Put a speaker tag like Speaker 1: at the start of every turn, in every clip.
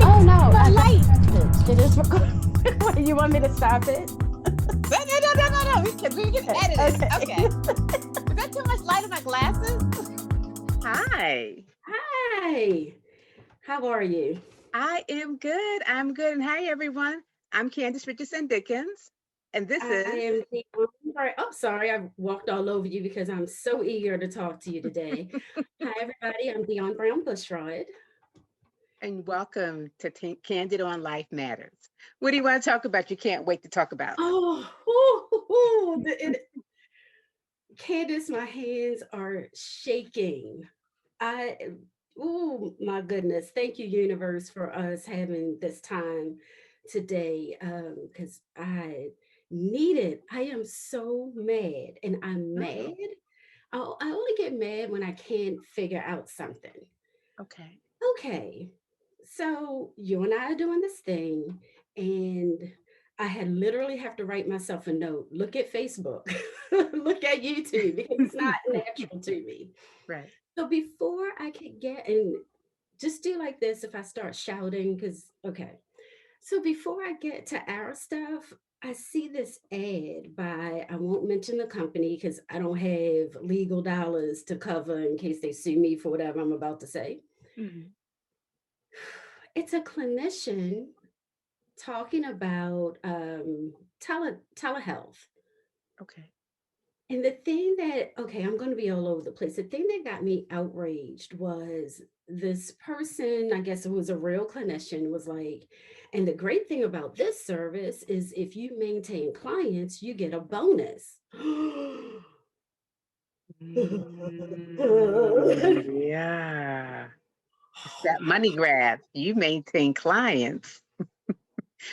Speaker 1: Oh no,
Speaker 2: My
Speaker 1: I got
Speaker 2: light.
Speaker 1: a message. It is recording. You want me to stop it?
Speaker 2: No, no, no, no, no, no. We can
Speaker 1: Okay.
Speaker 2: edit it.
Speaker 1: Okay.
Speaker 2: Okay. Is that too much light in my glasses?
Speaker 3: Hi,
Speaker 1: Hi. How are you?
Speaker 3: I am good. I'm good. And hi, everyone. I'm Candice Richardson Dickens, and this
Speaker 1: I
Speaker 3: is
Speaker 1: am the right. Oh, sorry, I walked all over you because I'm so eager to talk to you today. Hi, everybody. I'm Dionne Brown-Bushrod.
Speaker 3: and welcome to Candid on Life Matters. What do you want to talk about? You can't wait to talk about.
Speaker 1: Oh, Candice, my hands are shaking. I, oh my goodness. Thank you, universe, for us having this time today. Because I need it. I am so mad, and I'm
Speaker 3: Uh-oh.
Speaker 1: mad. I only get mad when I can't figure out something.
Speaker 3: Okay.
Speaker 1: Okay, so you and I are doing this thing, and I had literally have to write myself a note. Look at Facebook, look at YouTube because it's not natural to me.
Speaker 3: Right.
Speaker 1: So before I could get and just do like this, if I start shouting, because okay. So before I get to our stuff, I see this ad by, I won't mention the company because I don't have legal dollars to cover in case they sue me for whatever I'm about to say.
Speaker 3: Hmm.
Speaker 1: It's a clinician talking about telehealth.
Speaker 3: Okay.
Speaker 1: And the thing that, okay, I'm going to be all over the place. The thing that got me outraged was this person, I guess it was a real clinician, was like, and the great thing about this service is if you maintain clients, you get a bonus.
Speaker 3: Yeah. It's that money grab. You maintain clients,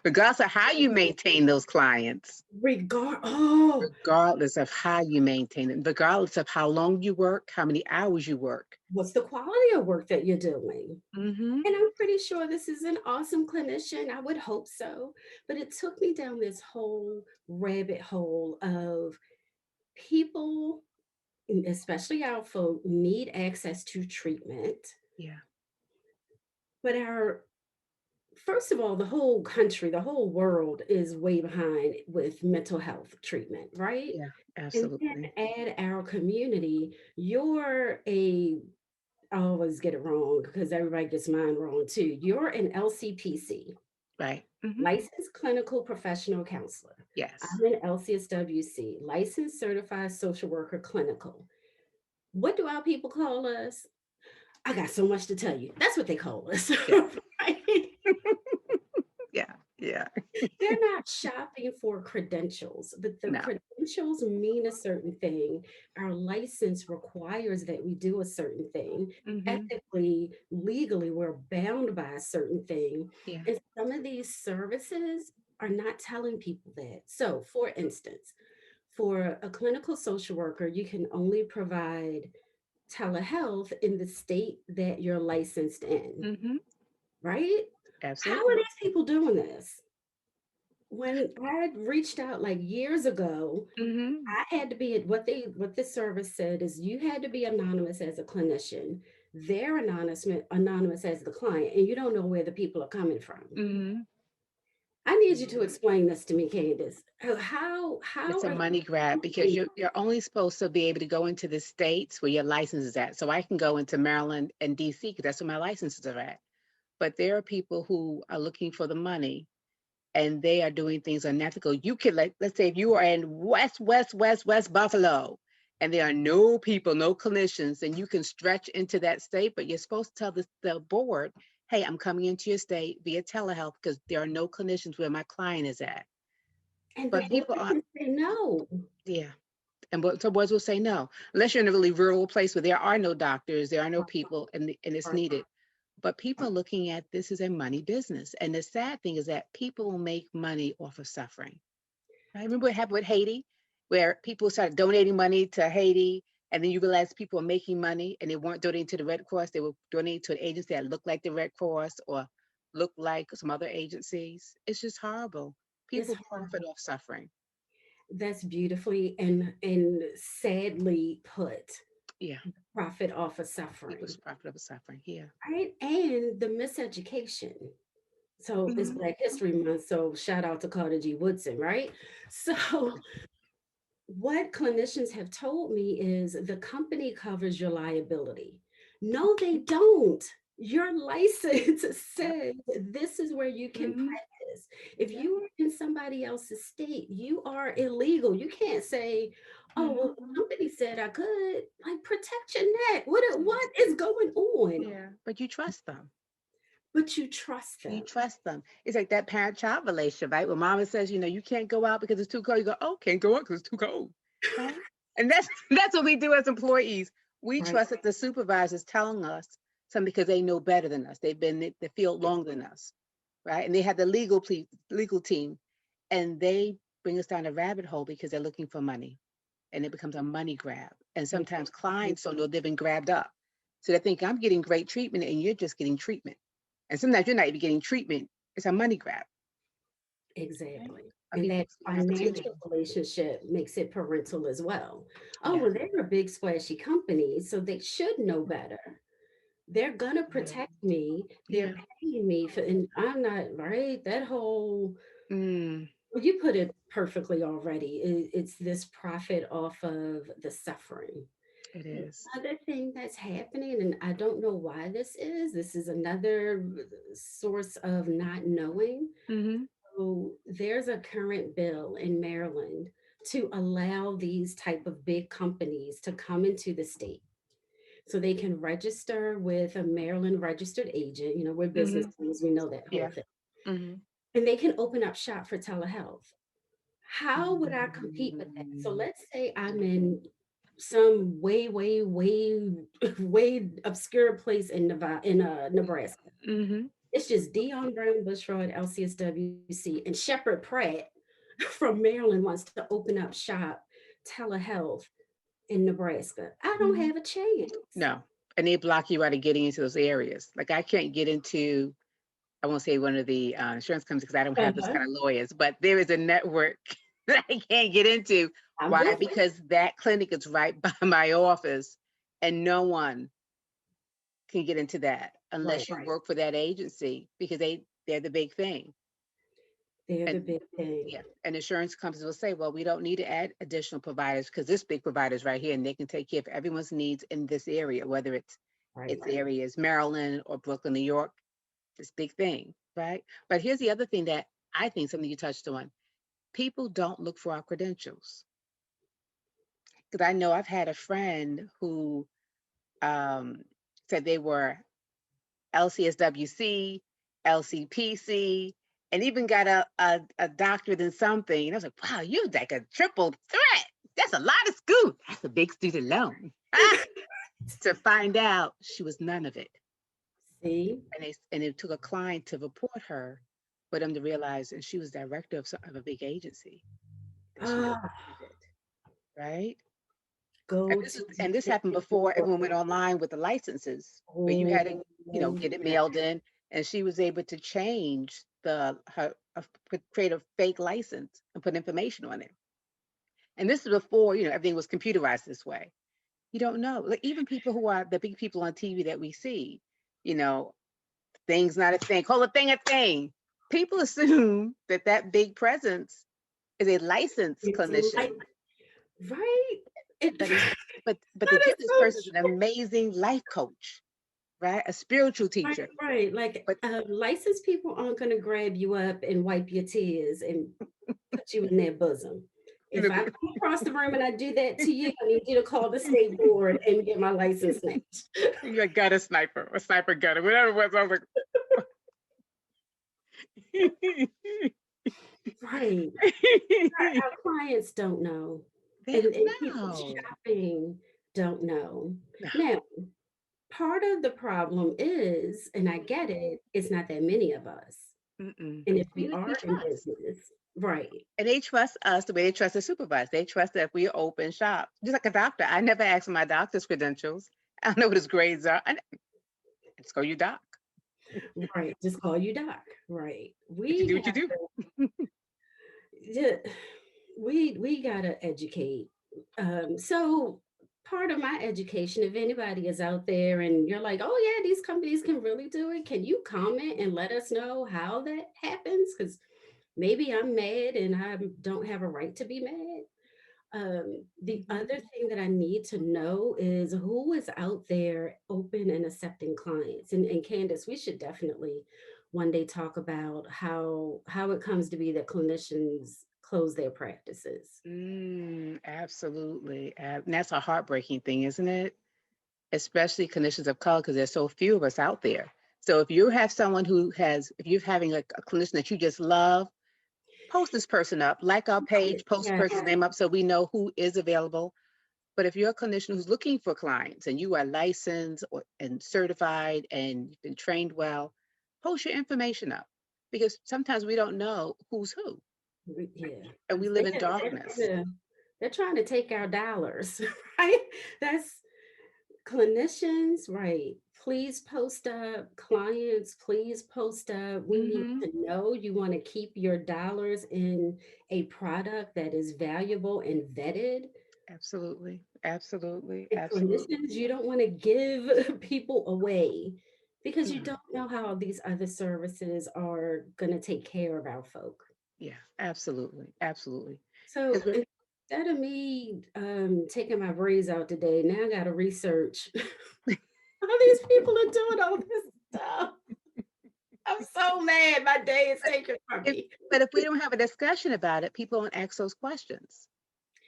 Speaker 3: regardless of how you maintain those clients.
Speaker 1: Oh,
Speaker 3: Regardless of how you maintain it, regardless of how long you work, how many hours you work.
Speaker 1: what's the quality of work that you're doing?
Speaker 3: Hmm.
Speaker 1: And I'm pretty sure this is an awesome clinician. I would hope so. But it took me down this whole rabbit hole of people, especially our folk, need access to treatment.
Speaker 3: Yeah.
Speaker 1: But first of all, the whole country, the whole world is way behind with mental health treatment, right?
Speaker 3: Yeah.
Speaker 1: And
Speaker 3: Absolutely.
Speaker 1: then add our community, I always get it wrong because everybody gets mine wrong too. You're an LCPC,
Speaker 3: Right. Hmm.
Speaker 1: licensed clinical professional counselor.
Speaker 3: Yes.
Speaker 1: I'm an LCSW-C, licensed certified social worker clinical. What do our people call us? I got so much to tell you. That's what they call us,
Speaker 3: Yeah.
Speaker 1: right?
Speaker 3: Yeah. Yeah.
Speaker 1: They're not shopping for credentials, but the
Speaker 3: No.
Speaker 1: credentials mean a certain thing. Our license requires that we do a certain thing.
Speaker 3: Hmm.
Speaker 1: Ethically, legally, we're bound by a certain thing.
Speaker 3: Yeah.
Speaker 1: And some of these services are not telling people that. So, for instance, for a clinical social worker, you can only provide telehealth in the state that you're licensed in,
Speaker 3: Hmm.
Speaker 1: right? How are
Speaker 3: Absolutely.
Speaker 1: these people doing this? When I reached out like years ago,
Speaker 3: Hmm.
Speaker 1: I had to be what this service said is you had to be anonymous as a clinician. They're anonymous as the client, and you don't know where the people are coming from.
Speaker 3: Hmm.
Speaker 1: I need you to explain this to me, Candice. How
Speaker 3: It's a
Speaker 1: are
Speaker 3: money grab because you're only supposed to be able to go into the states where your license is at. So I can go into Maryland and DC because that's where my licenses are at. But there are people who are looking for the money and they are doing things unethical. You could let's say if you are in West Buffalo and there are no people, no clinicians, and you can stretch into that state, but you're supposed to tell the board, hey, I'm coming into your state via telehealth because there are no clinicians where my client is at.
Speaker 1: and the
Speaker 3: But
Speaker 1: board
Speaker 3: people are,
Speaker 1: can say no.
Speaker 3: yeah. And so boards will say no, unless you're in a really rural place where there are no doctors, there are no people, and it's
Speaker 1: Right.
Speaker 3: needed. But people are looking at this as a money business. And the sad thing is that people will make money off of suffering. I remember what happened with Haiti, where people started donating money to Haiti, and then you realize people were making money and they weren't donating to the Red Cross. They were donating to an agency that looked like the Red Cross or looked like some other agencies. It's just horrible.
Speaker 1: It's
Speaker 3: People profit off suffering.
Speaker 1: That's beautifully and sadly put.
Speaker 3: Yeah,
Speaker 1: Profit off of
Speaker 3: people
Speaker 1: suffering,
Speaker 3: profit off of suffering here.
Speaker 1: right? And the miseducation. So it's
Speaker 3: Mhm.
Speaker 1: Black History Month. So shout out to Carter G. Woodson, right? So what clinicians have told me is the company covers your liability. No, they don't. Your license
Speaker 3: Yep.
Speaker 1: says this is where you can
Speaker 3: Mhm.
Speaker 1: practice. If
Speaker 3: Yep.
Speaker 1: you are in somebody else's state, you are illegal. You can't say, "Oh, well,
Speaker 3: Mhm.
Speaker 1: the company said I could." Like, protect your neck.
Speaker 3: Yeah.
Speaker 1: What is going on?
Speaker 3: Yeah. But you trust them.
Speaker 1: But you trust
Speaker 3: You
Speaker 1: them.
Speaker 3: trust them. It's like that parent-child relationship, right? When mama says, you can't go out because it's too cold, you go, oh, can't go out because it's too cold, right? And that's that's what we do as employees. We
Speaker 1: Right.
Speaker 3: trust that the supervisor's telling us something because they know better than us. They've been in the field longer than us, right? And they have the legal team, and they bring us down a rabbit hole because they're looking for money, and it becomes a money grab. And sometimes clients don't know they've been grabbed up, so they think I'm getting great treatment, and you're just getting treatment. And sometimes you're not even getting treatment. It's a money grab. Right?
Speaker 1: Exactly.
Speaker 3: And
Speaker 1: And
Speaker 3: people
Speaker 1: that
Speaker 3: see
Speaker 1: financial
Speaker 3: opportunity.
Speaker 1: relationship makes it parental as well. Oh,
Speaker 3: Yeah.
Speaker 1: well, they're a big splashy company, so they should know better. They're gonna
Speaker 3: Yeah.
Speaker 1: protect me. They're
Speaker 3: Yeah.
Speaker 1: paying me for, and I'm not right. That whole,
Speaker 3: Mm,
Speaker 1: well, you put it perfectly already. It's this profit off of the suffering.
Speaker 3: it
Speaker 1: The
Speaker 3: is.
Speaker 1: other thing that's happening, and I don't know why this is another source of not knowing.
Speaker 3: Mm-hmm.
Speaker 1: So there's a current bill in Maryland to allow these type of big companies to come into the state. So they can register with a Maryland registered agent, we're business
Speaker 3: Mm-hmm.
Speaker 1: owners, we know that whole
Speaker 3: Yeah.
Speaker 1: thing.
Speaker 3: Mm-hmm.
Speaker 1: And they can open up shop for telehealth. How would I compete with that? So let's say I'm in some way, way, way, way obscure place in Nevada, in Nebraska.
Speaker 3: Mm-hmm.
Speaker 1: It's just Dionne Brown-Bushrod, LCSW-C, and Shepherd Pratt from Maryland wants to open up shop telehealth in Nebraska. I don't
Speaker 3: Mm-hmm.
Speaker 1: have a chance.
Speaker 3: No. And they block you out of getting into those areas. Like I can't get into, I won't say one of the insurance companies because I don't have those
Speaker 1: Uh-huh.
Speaker 3: kind of lawyers, but there is a network that I can't get into.
Speaker 1: I'm
Speaker 3: Why?
Speaker 1: with it.
Speaker 3: Because that clinic is right by my office and no one can get into that
Speaker 1: Right.
Speaker 3: unless you work for that agency because they're the big thing.
Speaker 1: They're the
Speaker 3: And
Speaker 1: big thing.
Speaker 3: yeah, and insurance companies will say, well, we don't need to add additional providers because this big provider is right here and they can take care of everyone's needs in this area, whether it's
Speaker 1: Right.
Speaker 3: areas Maryland or Brooklyn, New York, this big thing, right? But here's the other thing that I think something you touched on. People don't look for our credentials. Because I know I've had a friend who um, said they were LCSW-C, LCPC, and even got a doctorate in something. And I was like, wow, you're like a triple threat. That's a lot of school. That's a big student loan. To find out she was none of it.
Speaker 1: See?
Speaker 3: And it took a client to report her for them to realize, and she was director of a big agency, and she was
Speaker 1: Ah,
Speaker 3: none of it, right? And
Speaker 1: go
Speaker 3: this
Speaker 1: to
Speaker 3: is and this happened
Speaker 1: Dickens.
Speaker 3: before everyone went online with the licenses, where you had to,
Speaker 1: Oh,
Speaker 3: get it
Speaker 1: yeah.
Speaker 3: mailed in, and she was able to change create a fake license and put information on it. And this is before, everything was computerized this way. You don't know. Like even people who are the big people on TV that we see, you know, thing's not a thing. Call a thing a thing. People assume that that big presence is a licensed
Speaker 1: It's like,
Speaker 3: clinician,
Speaker 1: right? It,
Speaker 3: but it's but they
Speaker 1: that is
Speaker 3: get this
Speaker 1: so
Speaker 3: person as an amazing life coach, right? A spiritual
Speaker 1: right,
Speaker 3: teacher.
Speaker 1: right. Like,
Speaker 3: But
Speaker 1: licensed people aren't going to grab you up and wipe your tears and put you in their bosom.
Speaker 3: you
Speaker 1: If
Speaker 3: know,
Speaker 1: I come across the room and I do that to you, I need you to call the state board and get my license snatched.
Speaker 3: you got a sniper, a sniper gunner, whatever it was. I was like,
Speaker 1: Right. Our clients don't know,
Speaker 3: they
Speaker 1: and
Speaker 3: don't
Speaker 1: people
Speaker 3: know.
Speaker 1: shopping don't know.
Speaker 3: No.
Speaker 1: Now, part of the problem is, and I get it, it's not that many of us.
Speaker 3: Mm-mm.
Speaker 1: And if we
Speaker 3: We
Speaker 1: are in
Speaker 3: trust.
Speaker 1: business, right.
Speaker 3: And they trust us the way they trust the supervisor. They trust that if we open shop, just like a doctor. I never ask for my doctor's credentials. I don't know what his grades are. I just go, you doc.
Speaker 1: Right, just call you doc, right.
Speaker 3: But you
Speaker 1: We
Speaker 3: do what you
Speaker 1: have
Speaker 3: do.
Speaker 1: to, we gotta educate. So part of my education. If anybody is out there and you're like, oh yeah, these companies can really do it, can you comment and let us know how that happens? Because maybe I'm mad and I don't have a right to be mad. The
Speaker 3: Mhm.
Speaker 1: other thing that I need to know is who is out there open and accepting clients. And Candice, we should definitely one day talk about how it comes to be that clinicians close their practices.
Speaker 3: Absolutely. And that's a heartbreaking thing, isn't it? Especially clinicians of color, because there's so few of us out there. So if you have someone if you're having a clinician that you just love, post this person up, like our page, post the
Speaker 1: Yeah,
Speaker 3: person's name up so we know who is available. But if you're a clinician who's looking for clients and you are licensed and certified and you've been trained well, post your information up because sometimes we don't know who's who
Speaker 1: yeah,
Speaker 3: and we
Speaker 1: because
Speaker 3: live in darkness.
Speaker 1: they're trying to take our dollars, right? That's clinicians, right? Please post up. Clients, please post up. We need
Speaker 3: Hmm.
Speaker 1: to know you want to keep your dollars in a product that is valuable and vetted.
Speaker 3: Absolutely. Absolutely.
Speaker 1: And
Speaker 3: Absolutely.
Speaker 1: clinicians, you don't want to give people away because you
Speaker 3: No.
Speaker 1: don't know how these other services are going to take care of our folk.
Speaker 3: Yeah, absolutely. Absolutely.
Speaker 1: So
Speaker 3: Because we're
Speaker 1: instead of me taking my braids out today, now I got to research how these people are doing all this stuff. I'm so mad. My day is taken from
Speaker 3: if
Speaker 1: me.
Speaker 3: but if we don't have a discussion about it, people don't ask those questions.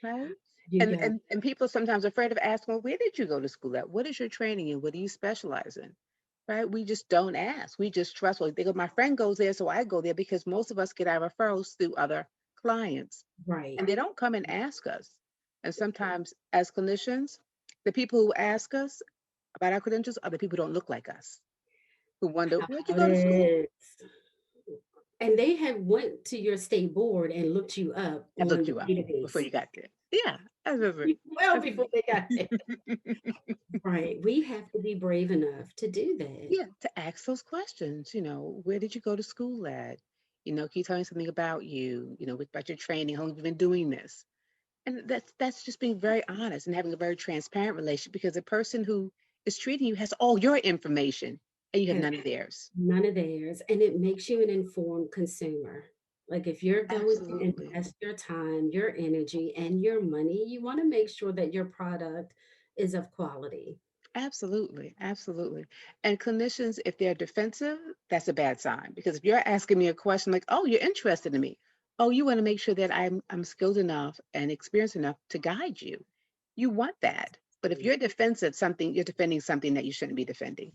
Speaker 3: Right.
Speaker 1: You
Speaker 3: And,
Speaker 1: got
Speaker 3: and and people are sometimes afraid of asking, well, where did you go to school at? What is your training in? What do you specialize in? Right? We just don't ask. We just trust. Well, they go, my friend goes there, so I go there because most of us get our referrals through other clients.
Speaker 1: right.
Speaker 3: And they don't come and ask us. And sometimes as clinicians, the people who ask us about our credentials are the people who don't look like us, who wonder, where'd you
Speaker 1: How
Speaker 3: go to school?
Speaker 1: it is. And they have went to your state board and looked you up
Speaker 3: I
Speaker 1: on
Speaker 3: looked
Speaker 1: the
Speaker 3: you up before
Speaker 1: database
Speaker 3: you got there. Yeah, absolutely.
Speaker 1: well before
Speaker 3: Absolutely.
Speaker 1: they got there. Right. We have to be brave enough to do that.
Speaker 3: Yeah, to ask those questions, where did you go to school at? Can you tell me something about you, about your training, how long have you been doing this? And that's just being very honest and having a very transparent relationship because the person who is treating you has all your information and you have
Speaker 1: Has
Speaker 3: none of theirs.
Speaker 1: none of theirs. And it makes you an informed consumer. Like if you're going to
Speaker 3: Absolutely.
Speaker 1: invest your time, your energy, and your money, you want to make sure that your product is of quality.
Speaker 3: Absolutely. Absolutely. And clinicians, if they're defensive, that's a bad sign because if you're asking me a question like, oh, you're interested in me. Oh, you want to make sure that I'm skilled enough and experienced enough to guide you. You want that. But if you're defensive, you're defending something that you shouldn't be defending.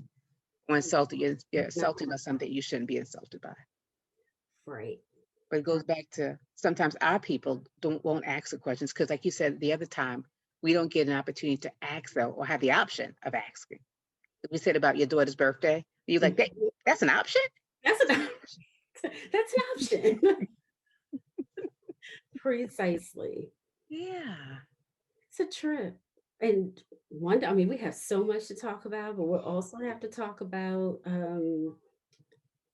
Speaker 3: Or you're insulting about something you shouldn't be insulted by.
Speaker 1: Right.
Speaker 3: But it goes back to sometimes our people won't ask the questions because, like you said the other time, we don't get an opportunity to ask though or have the option of asking. We said about your daughter's birthday. You're like,
Speaker 1: Mhm.
Speaker 3: that's an option?
Speaker 1: That's an that's an option. Precisely.
Speaker 3: Yeah.
Speaker 1: It's a trip. And I mean, we have so much to talk about, but we'll also have to talk about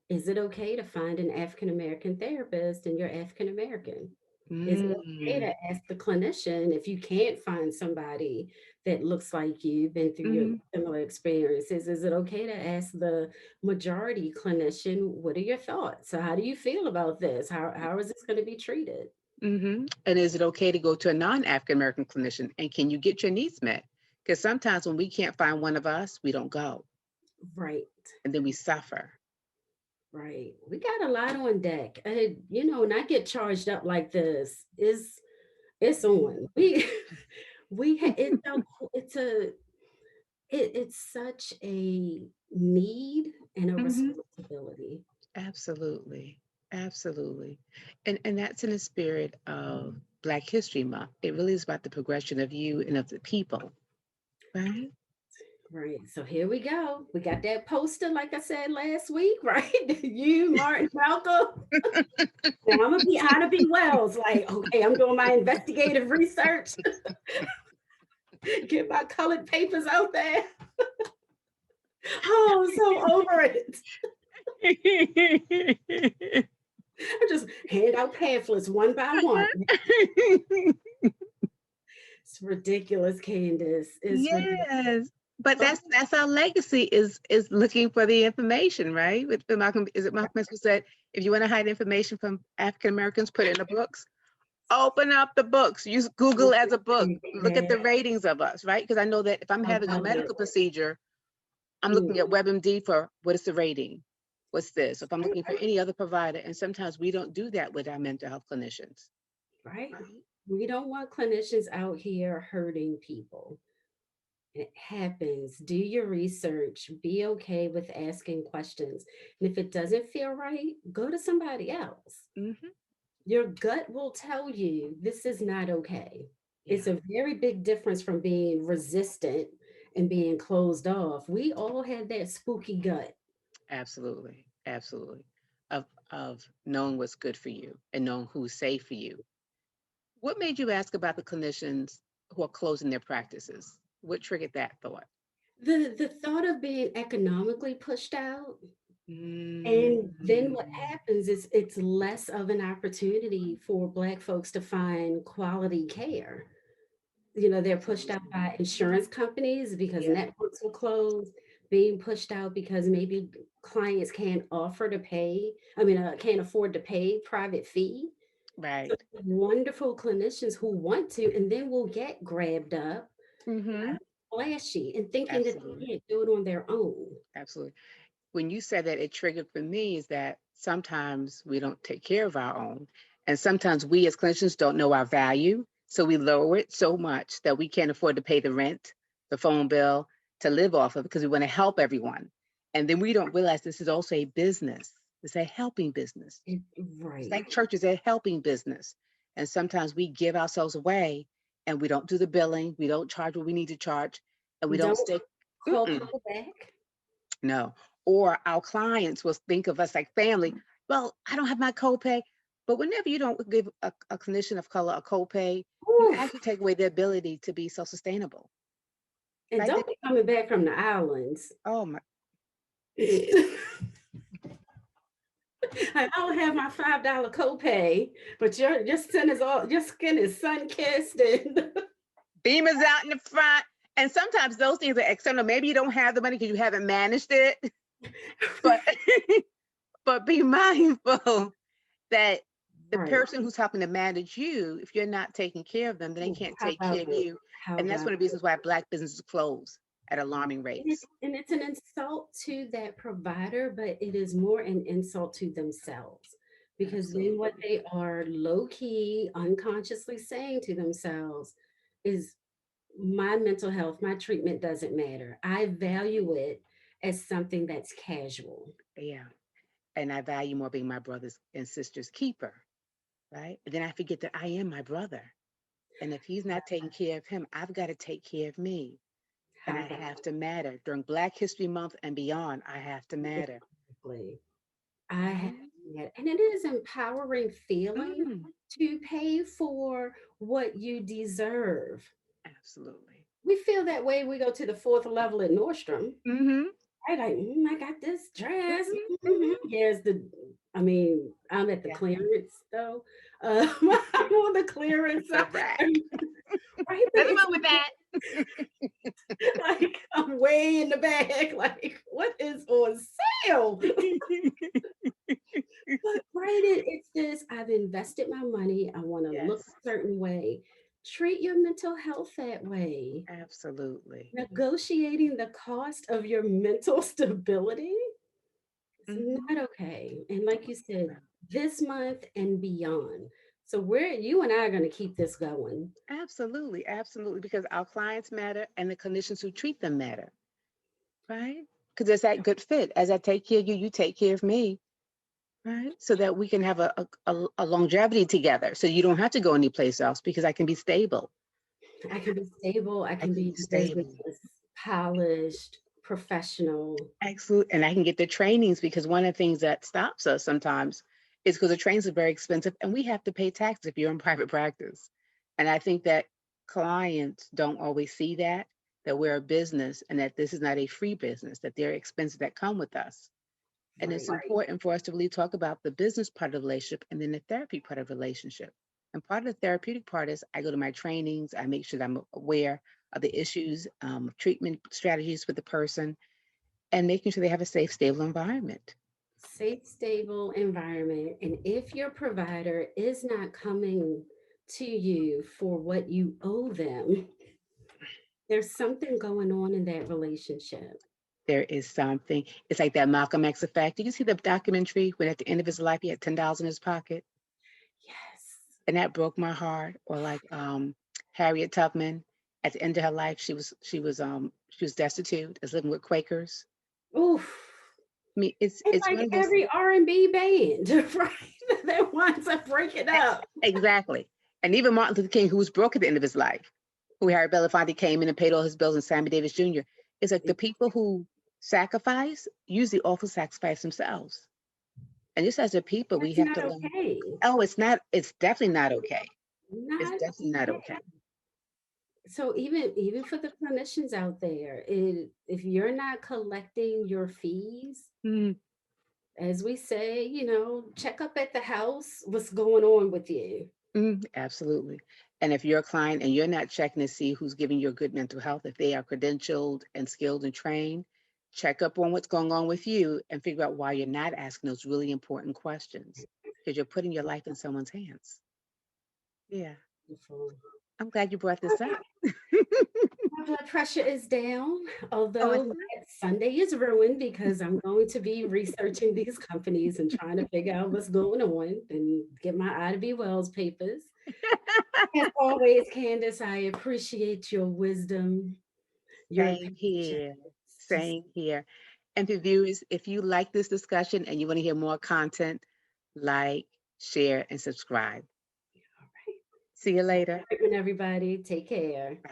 Speaker 1: is it okay to find an African American therapist and you're African American? Is it okay
Speaker 3: Mm.
Speaker 1: to ask the clinician if you can't find somebody that looks like you, been through your
Speaker 3: Hmm.
Speaker 1: similar experiences? Is it okay to ask the majority clinician, what are your thoughts? So how do you feel about this? How is this going to be treated?
Speaker 3: Hmm. And is it okay to go to a non-African American clinician? And can you get your needs met? Because sometimes when we can't find one of us, we don't go.
Speaker 1: Right.
Speaker 3: And then we suffer.
Speaker 1: Right. We got a lot on deck. When I get charged up like this, it's on. It's such a need and a
Speaker 3: Hmm.
Speaker 1: responsibility.
Speaker 3: Absolutely. Absolutely. And that's in the spirit of Black History Month. It really is about the progression of you and of the people, right?
Speaker 1: Right. So here we go. We got that poster, like I said last week, right? You, Martin, Malcolm. Now I'm gonna be Ida B. Wells. Like, okay, I'm doing my investigative research. Get my colored papers out there. Oh, I'm so over it. I just hand out pamphlets one by one. It's It's ridiculous, Candice. It's ridiculous.
Speaker 3: Yes. But
Speaker 1: Oh,
Speaker 3: that's our legacy is looking for the information, right? With Malcolm, is it Malcolm X who said, if you want to hide information from African Americans, put it in the books. Open up the books. Use Google as a book. Look at the ratings of us, right? Because I know that if I'm
Speaker 1: I
Speaker 3: having a
Speaker 1: love it.
Speaker 3: medical procedure, I'm
Speaker 1: Mm,
Speaker 3: looking at WebMD for what is the rating? What's this? If I'm
Speaker 1: right,
Speaker 3: looking for any other provider, and sometimes we don't do that with our mental health clinicians,
Speaker 1: right.
Speaker 3: right?
Speaker 1: We don't want clinicians out here hurting people. It happens. Do your research. Be okay with asking questions. And if it doesn't feel right, go to somebody else.
Speaker 3: Hmm.
Speaker 1: Your gut will tell you this is not okay.
Speaker 3: Yeah,
Speaker 1: It's a very big difference from being resistant and being closed off. We all have that spooky gut.
Speaker 3: absolutely, absolutely. Of knowing what's good for you and knowing who's safe for you. What made you ask about the clinicians who are closing their practices? What triggered that thought?
Speaker 1: The thought of being economically pushed out, and then what
Speaker 3: Mm,
Speaker 1: happens is it's less of an opportunity for Black folks to find quality care. You know, they're pushed out
Speaker 3: absolutely.
Speaker 1: by insurance companies because
Speaker 3: Yeah,
Speaker 1: networks will close, being pushed out because maybe clients can't offer to pay, can't afford to pay private fee. So
Speaker 3: right.
Speaker 1: wonderful clinicians who want to, and then will get grabbed up,
Speaker 3: Hmm.
Speaker 1: flashy, and thinking that they
Speaker 3: Absolutely.
Speaker 1: can't do it on their own.
Speaker 3: Absolutely. When you said that, it triggered for me is that sometimes we don't take care of our own. And sometimes we as clinicians don't know our value. So we lower it so much that we can't afford to pay the rent, the phone bill, to live off of because we want to help everyone. And then we don't realize this is also a business. It's a helping business. It's
Speaker 1: Right.
Speaker 3: like churches, a helping business. And sometimes we give ourselves away and we don't do the billing. We don't charge what we need to charge and we
Speaker 1: We
Speaker 3: don't
Speaker 1: don't
Speaker 3: stay.
Speaker 1: call
Speaker 3: Mm-mm.
Speaker 1: people back.
Speaker 3: No. Or our clients will think of us like family. Well, I don't have my copay. But whenever you don't give a clinician of color a copay, you
Speaker 1: Oof.
Speaker 3: actually take away their ability to be self-sustainable.
Speaker 1: And
Speaker 3: Right?
Speaker 1: don't be coming back from the islands.
Speaker 3: Oh my,
Speaker 1: I don't have my $5 copay, but your skin is sun kissed and
Speaker 3: beamers out in the front. And sometimes those things are external. Maybe you don't have the money because you haven't managed it. But but be mindful that the
Speaker 1: right.
Speaker 3: person who's helping to manage you, if you're not taking care of them, then they
Speaker 1: Ooh,
Speaker 3: can't
Speaker 1: how
Speaker 3: take
Speaker 1: about
Speaker 3: care of
Speaker 1: it?
Speaker 3: you.
Speaker 1: How
Speaker 3: And that's
Speaker 1: about
Speaker 3: one of the
Speaker 1: it?
Speaker 3: reasons why Black businesses close at alarming rates.
Speaker 1: And it's an insult to that provider, but it is more an insult to themselves because then what
Speaker 3: Absolutely.
Speaker 1: they are low key, unconsciously saying to themselves is my mental health, my treatment doesn't matter. I value it as something that's casual.
Speaker 3: Yeah. And I value more being my brother's and sister's keeper, right? And then I forget that I am my brother. And if he's not taking care of him, I've got to take care of me. And
Speaker 1: How
Speaker 3: I
Speaker 1: about
Speaker 3: have to matter. During Black History Month and beyond, I have to matter,
Speaker 1: exactly? I have
Speaker 3: right?
Speaker 1: that. And it is empowering feeling
Speaker 3: Mm,
Speaker 1: to pay for what you deserve.
Speaker 3: absolutely.
Speaker 1: We feel that way. We go to the fourth level at Nordstrom.
Speaker 3: Mm-hmm.
Speaker 1: I like, I got this dress.
Speaker 3: Mm-hmm.
Speaker 1: Mhm.
Speaker 3: Mm-hmm.
Speaker 1: Here's I'm at the
Speaker 3: Yeah,
Speaker 1: clearance though. I'm on the clearance
Speaker 3: it's a
Speaker 1: side,
Speaker 3: wrap.
Speaker 1: right? But
Speaker 3: Nothing
Speaker 1: it's
Speaker 3: wrong with that.
Speaker 1: like I'm way in the back. Like, what is on sale? But right, it's this. I've invested my money. I want to look
Speaker 3: Yes,
Speaker 1: a certain way. Treat your mental health that way.
Speaker 3: absolutely.
Speaker 1: Negotiating the cost of your mental stability is
Speaker 3: Mm-hmm.
Speaker 1: not okay. And like you said, this month and beyond. So you and I are going to keep this going.
Speaker 3: Absolutely, absolutely, because our clients matter and the clinicians who treat them matter, right? Because it's that good fit. As I take care of you, you take care of me, right? So that we can have a longevity together. So you don't have to go anyplace else because I can be stable.
Speaker 1: I can be stable. I
Speaker 3: I
Speaker 1: can
Speaker 3: can
Speaker 1: be
Speaker 3: be
Speaker 1: in
Speaker 3: stable.
Speaker 1: business, polished, professional.
Speaker 3: Absolutely. And I can get the trainings because one of the things that stops us sometimes is because the trainings are very expensive and we have to pay taxes if you're in private practice. And I think that clients don't always see that, that we're a business and that this is not a free business, that there are expenses that come with us. And it's
Speaker 1: Right.
Speaker 3: important for us to really talk about the business part of the relationship and then the therapy part of the relationship. And part of the therapeutic part is I go to my trainings, I make sure that I'm aware of the issues, treatment strategies with the person, and making sure they have a safe, stable environment.
Speaker 1: Safe, stable environment. And if your provider is not coming to you for what you owe them, there's something going on in that relationship.
Speaker 3: There is something, it's like that Malcolm X effect. Did you see the documentary when at the end of his life he had $10 in his pocket?
Speaker 1: Yes.
Speaker 3: And that broke my heart. Or like Harriet Tubman, at the end of her life, she was destitute, is living with Quakers.
Speaker 1: Oof.
Speaker 3: I mean,
Speaker 1: It's
Speaker 3: it's one
Speaker 1: like
Speaker 3: of those
Speaker 1: every R&B band, right? That wants to break it up.
Speaker 3: exactly. And even Martin Luther King, who was broke at the end of his life, who Harry Belafonte came in and paid all his bills, and Sammy Davis Jr. It's like the people who sacrifice usually also sacrifice themselves. And just as a people, we
Speaker 1: That's
Speaker 3: have
Speaker 1: not
Speaker 3: to learn.
Speaker 1: okay.
Speaker 3: Oh, it's not. It's definitely not okay. It's
Speaker 1: Not
Speaker 3: definitely not okay.
Speaker 1: okay. So even for the clinicians out there, if you're not collecting your fees,
Speaker 3: Mm,
Speaker 1: as we say, check up at the house. What's going on with you?
Speaker 3: absolutely. And if you're a client and you're not checking to see who's giving you a good mental health, if they are credentialed and skilled and trained, check up on what's going on with you and figure out why you're not asking those really important questions because you're putting your life in someone's hands. Yeah.
Speaker 1: Wonderful.
Speaker 3: I'm glad you brought this up.
Speaker 1: My blood pressure is down,
Speaker 3: Oh,
Speaker 1: although
Speaker 3: it's
Speaker 1: my Sunday is ruined because I'm going to be researching these companies and trying to figure out what's going on and get my Ida B. Wells papers. As always, Candice, I appreciate your wisdom, your
Speaker 3: same
Speaker 1: patience.
Speaker 3: here.
Speaker 1: Just
Speaker 3: Same here. And for viewers, if you like this discussion and you want to hear more content, like, share, and subscribe.
Speaker 1: all right.
Speaker 3: See you later.
Speaker 1: Everybody, take care.
Speaker 3: Bye.